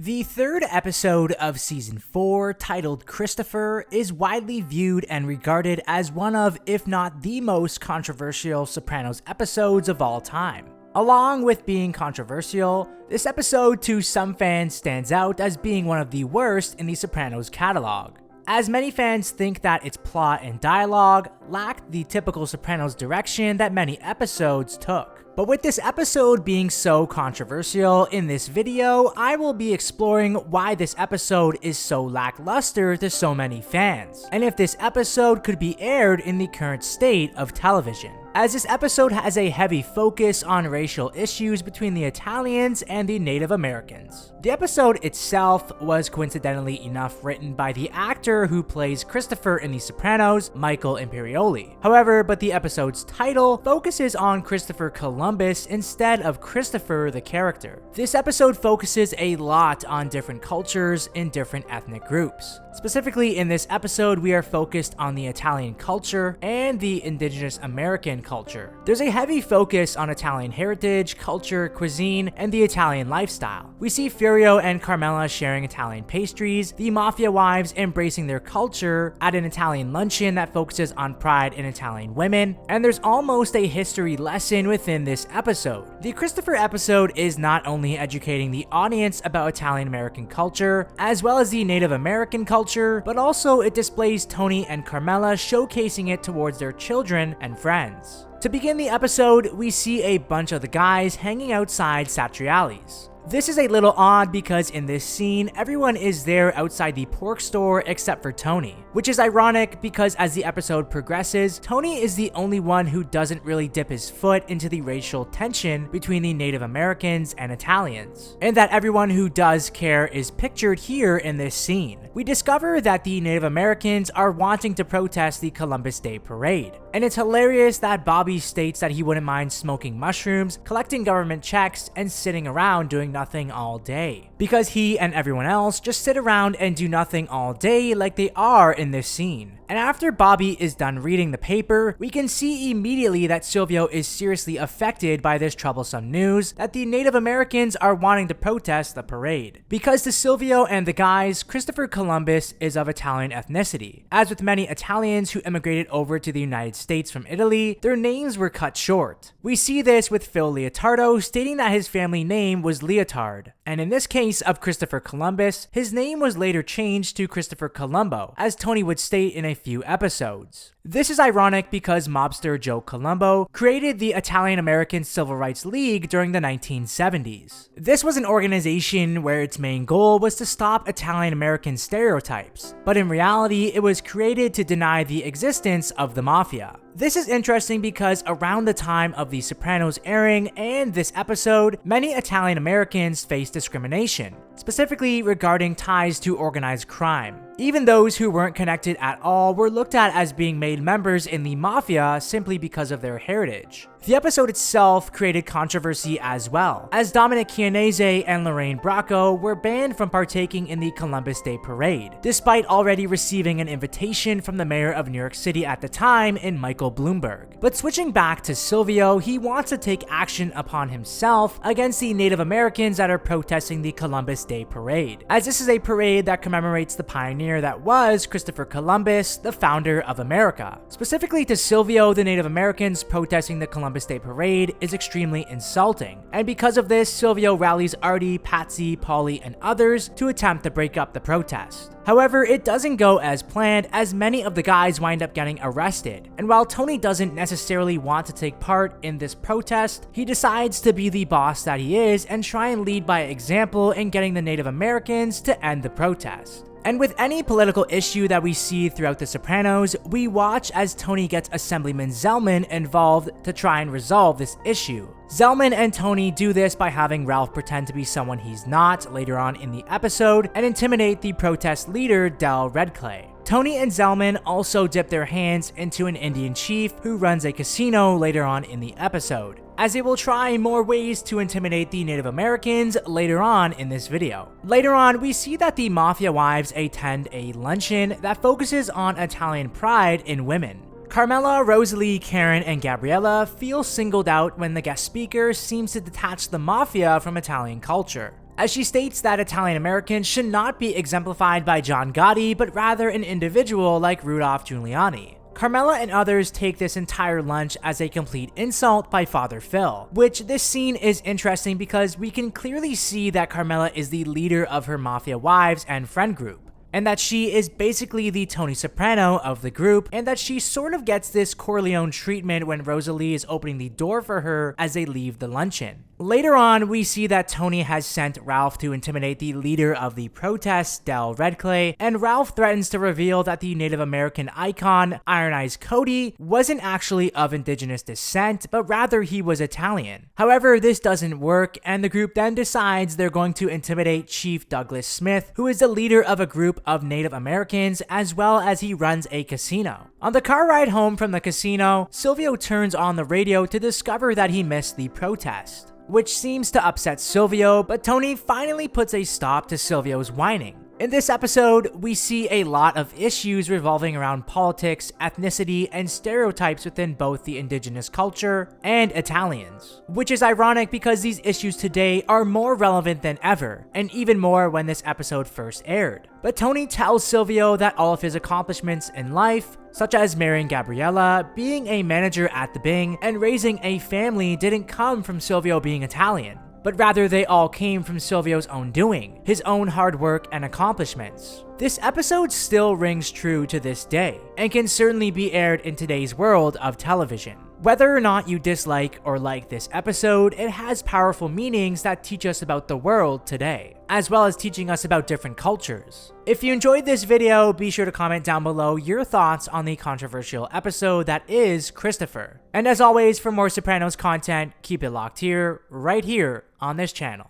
The third episode of Season 4, titled Christopher, is widely viewed and regarded as one of, if not the most controversial Sopranos episodes of all time. Along with being controversial, this episode to some fans stands out as being one of the worst in the Sopranos catalog, as many fans think that its plot and dialogue lacked the typical Sopranos direction that many episodes took. But with this episode being so controversial, in this video, I will be exploring why this episode is so lackluster to so many fans, and if this episode could be aired in the current state of television, as this episode has a heavy focus on racial issues between the Italians and the Native Americans. The episode itself was coincidentally enough written by the actor who plays Christopher in The Sopranos, Michael Imperioli. However, the episode's title focuses on Christopher Columbus instead of Christopher the character. This episode focuses a lot on different cultures in different ethnic groups. Specifically in this episode, we are focused on the Italian culture and the indigenous American culture. There's a heavy focus on Italian heritage, culture, cuisine, and the Italian lifestyle. We see Furio and Carmela sharing Italian pastries, the mafia wives embracing their culture at an Italian luncheon that focuses on pride in Italian women, and there's almost a history lesson within this episode. The Christopher episode is not only educating the audience about Italian American culture, as well as the Native American culture, but also it displays Tony and Carmela showcasing it towards their children and friends. To begin the episode, we see a bunch of the guys hanging outside Satriali's. This is a little odd because in this scene, everyone is there outside the pork store except for Tony, which is ironic because as the episode progresses, Tony is the only one who doesn't really dip his foot into the racial tension between the Native Americans and Italians, and that everyone who does care is pictured here in this scene. We discover that the Native Americans are wanting to protest the Columbus Day Parade, and it's hilarious that Bobby states that he wouldn't mind smoking mushrooms, collecting government checks, and sitting around doing nothing all day, because he and everyone else just sit around and do nothing all day like they are in this scene. And after Bobby is done reading the paper, we can see immediately that Silvio is seriously affected by this troublesome news that the Native Americans are wanting to protest the parade. Because to Silvio and the guys, Christopher Columbus is of Italian ethnicity. As with many Italians who immigrated over to the United States from Italy, their names were cut short. We see this with Phil Leotardo stating that his family name was Leotard. And in this case of Christopher Columbus, his name was later changed to Christopher Colombo, as Tony would state in a few episodes. This is ironic because mobster Joe Colombo created the Italian American Civil Rights League during the 1970s. This was an organization where its main goal was to stop Italian American stereotypes, but in reality it was created to deny the existence of the mafia. This is interesting because around the time of The Sopranos airing and this episode, many Italian Americans faced discrimination, specifically regarding ties to organized crime. Even those who weren't connected at all were looked at as being made members in the mafia simply because of their heritage. The episode itself created controversy as well, as Dominic Chianese and Lorraine Bracco were banned from partaking in the Columbus Day Parade, despite already receiving an invitation from the mayor of New York City at the time in Michael Bloomberg. But switching back to Silvio, he wants to take action upon himself against the Native Americans that are protesting the Columbus Day Parade, as this is a parade that commemorates the pioneer that was Christopher Columbus, the founder of America. Specifically to Silvio, the Native Americans protesting the Columbus Day Parade is extremely insulting, and because of this, Silvio rallies Artie, Patsy, Paulie, and others to attempt to break up the protest. However, it doesn't go as planned, as many of the guys wind up getting arrested, and while Tony doesn't necessarily want to take part in this protest, he decides to be the boss that he is and try and lead by example in getting the Native Americans to end the protest. And with any political issue that we see throughout The Sopranos, we watch as Tony gets Assemblyman Zellman involved to try and resolve this issue. Zellman and Tony do this by having Ralph pretend to be someone he's not later on in the episode and intimidate the protest leader Del Redclay. Tony and Zellman also dip their hands into an Indian chief who runs a casino later on in the episode, as they will try more ways to intimidate the Native Americans later on in this video. Later on, we see that the mafia wives attend a luncheon that focuses on Italian pride in women. Carmela, Rosalie, Karen, and Gabriella feel singled out when the guest speaker seems to detach the mafia from Italian culture. as she states that Italian Americans should not be exemplified by John Gotti, but rather an individual like Rudolph Giuliani. Carmela and others take this entire lunch as a complete insult by Father Phil, which this scene is interesting because we can clearly see that Carmela is the leader of her mafia wives and friend group, and that she is basically the Tony Soprano of the group, and that she sort of gets this Corleone treatment when Rosalie is opening the door for her as they leave the luncheon. Later on, we see that Tony has sent Ralph to intimidate the leader of the protests, Del Redclay, and Ralph threatens to reveal that the Native American icon, Iron Eyes Cody, wasn't actually of indigenous descent, but rather he was Italian. However, this doesn't work, and the group then decides they're going to intimidate Chief Douglas Smith, who is the leader of a group of Native Americans, as well as he runs a casino. On the car ride home from the casino, Silvio turns on the radio to discover that he missed the protest, which seems to upset Silvio, but Tony finally puts a stop to Silvio's whining. In this episode, we see a lot of issues revolving around politics, ethnicity, and stereotypes within both the indigenous culture and Italians, which is ironic because these issues today are more relevant than ever, and even more when this episode first aired. But Tony tells Silvio that all of his accomplishments in life, such as marrying Gabriella, being a manager at the Bing, and raising a family didn't come from Silvio being Italian, but rather they all came from Silvio's own doing, his own hard work and accomplishments. This episode still rings true to this day, and can certainly be aired in today's world of television. Whether or not you dislike or like this episode, it has powerful meanings that teach us about the world today, as well as teaching us about different cultures. If you enjoyed this video, be sure to comment down below your thoughts on the controversial episode that is Christopher. And as always, for more Sopranos content, keep it locked here, right here on this channel.